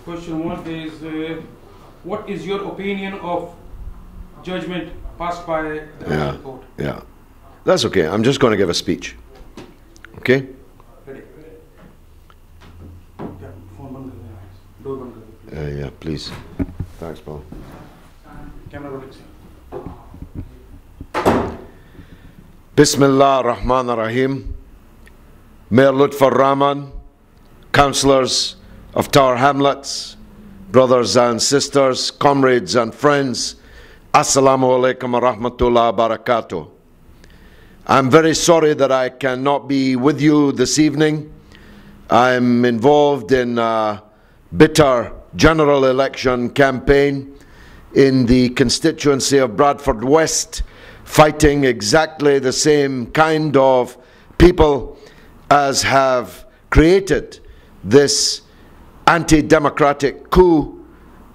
Question one is, what is your opinion of judgment passed by the High Court? Yeah, that's okay. I'm just going to give a speech. Okay? Ready? Yeah, phone band kar dena. Door band kar dena. Yeah, please. Thanks, Paul. Camera rolling. Bismillah ar-Rahman ar-Rahim. Mayor Lutfur Rahman, councillors of Tower Hamlets, brothers and sisters, comrades and friends, Assalamu alaikum wa rahmatullah wa barakatuh. I'm very sorry that I cannot be with you this evening. I'm involved in a bitter general election campaign in the constituency of Bradford West, fighting exactly the same kind of people as have created this anti-democratic coup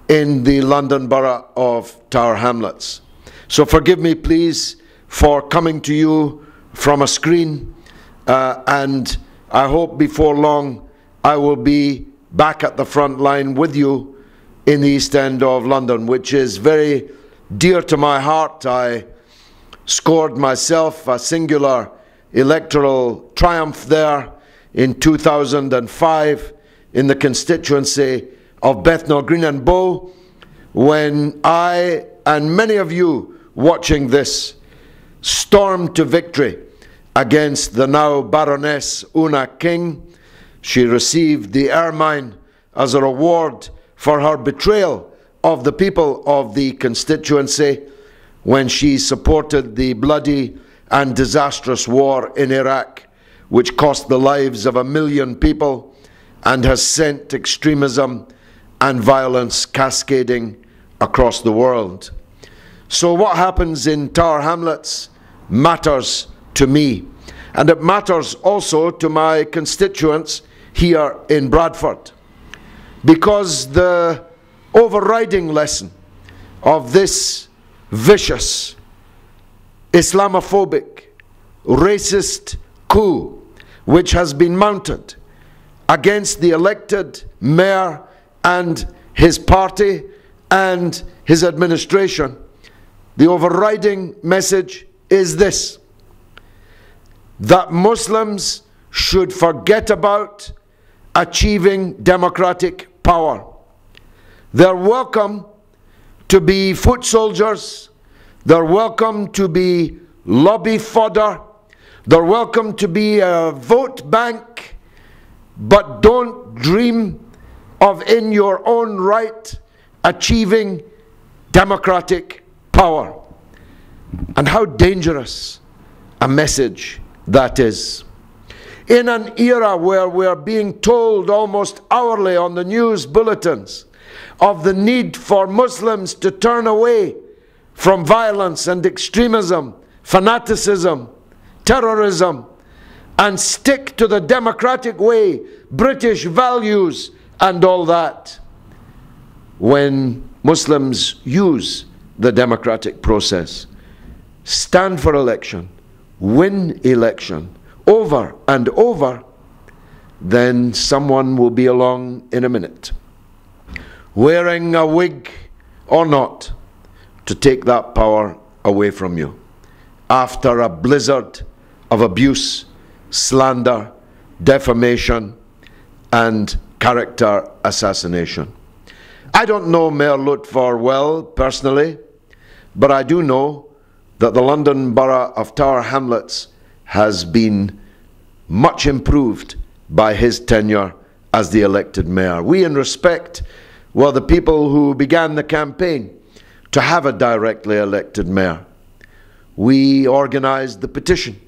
in the London borough of Tower Hamlets. So forgive me, please, for coming to you from a screen, and I hope before long I will be back at the front line with you in the East End of London, which is very dear to my heart. I scored myself a singular electoral triumph there in 2005 in the constituency of Bethnal Green and Bow, when I and many of you watching this stormed to victory against the now Baroness Una King. She received the ermine as a reward for her betrayal of the people of the constituency when she supported the bloody and disastrous war in Iraq, which cost the lives of 1 million people and has sent extremism and violence cascading across the world. So what happens in Tower Hamlets matters to me, and it matters also to my constituents here in Bradford, because the overriding lesson of this vicious, Islamophobic, racist coup which has been mounted against the elected mayor and his party and his administration, the overriding message is this: that Muslims should forget about achieving democratic power. They're welcome to be foot soldiers, they're welcome to be lobby fodder, they're welcome to be a vote bank, but don't dream of, in your own right, achieving democratic power. And how dangerous a message that is. In an era where we are being told almost hourly on the news bulletins of the need for Muslims to turn away from violence and extremism, fanaticism, terrorism, and stick to the democratic way, British values and all that. When Muslims use the democratic process, stand for election, win election over and over, then someone will be along in a minute, wearing a wig or not, to take that power away from you after a blizzard of abuse, slander, defamation, and character assassination. I don't know Mayor Lutfur well personally, but I do know that the London Borough of Tower Hamlets has been much improved by his tenure as the elected mayor. We, in respect, were the people who began the campaign to have a directly elected mayor. We organised the petition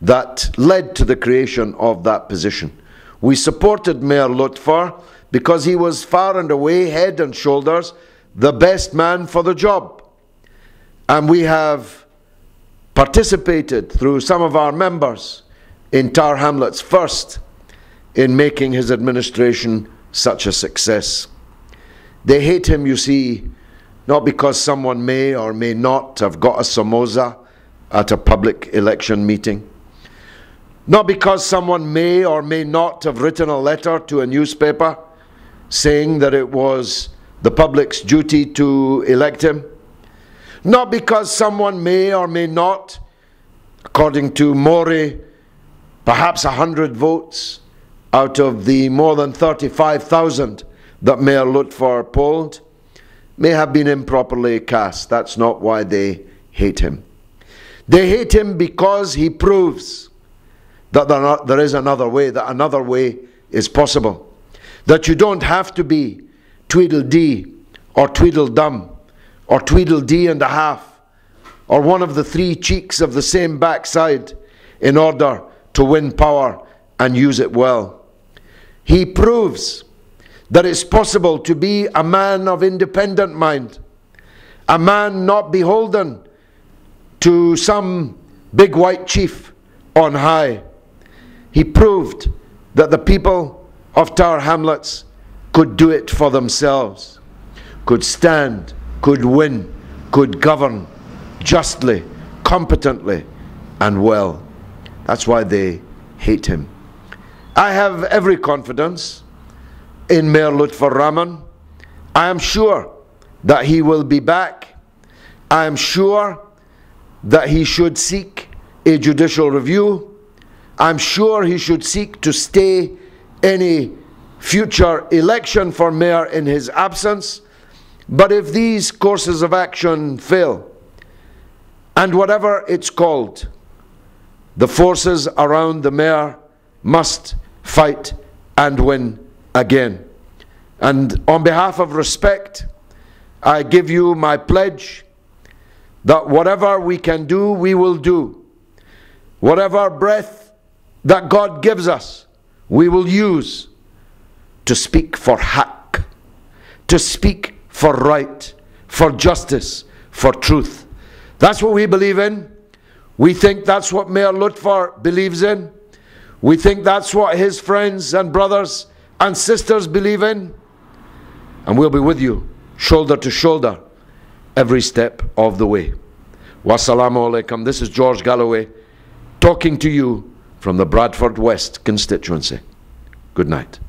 that led to the creation of that position. We supported Mayor Lutfur because he was far and away, head and shoulders, the best man for the job. And we have participated through some of our members in Tower Hamlets First in making his administration such a success. They hate him, you see, not because someone may or may not have got a samosa at a public election meeting, not because someone may or may not have written a letter to a newspaper saying that it was the public's duty to elect him. Not because someone may or may not, according to Mori, perhaps 100 votes out of the more than 35,000 that Mayor Lutfur polled may have been improperly cast. That's not why they hate him. They hate him because he proves that there is another way, that another way is possible. That you don't have to be Tweedledee or Tweedledum or Tweedledee and a half or one of the three cheeks of the same backside in order to win power and use it well. He proves that it's possible to be a man of independent mind, a man not beholden to some big white chief on high. He proved that the people of Tower Hamlets could do it for themselves, could stand, could win, could govern justly, competently, and well. That's why they hate him. I have every confidence in Mayor Lutfur Rahman. I am sure that he will be back. I am sure that he should seek a judicial review. I'm sure he should seek to stay any future election for mayor in his absence. But if these courses of action fail, and whatever it's called, the forces around the mayor must fight and win again. And on behalf of respect, I give you my pledge that whatever we can do, we will do. Whatever breath that God gives us, we will use to speak for haq, to speak for right, for justice, for truth. That's what we believe in. We think that's what Mayor Lutfur believes in. We think that's what his friends and brothers and sisters believe in. And we'll be with you, shoulder to shoulder, every step of the way. Wassalamu alaikum. This is George Galloway talking to you from the Bradford West constituency. Good night.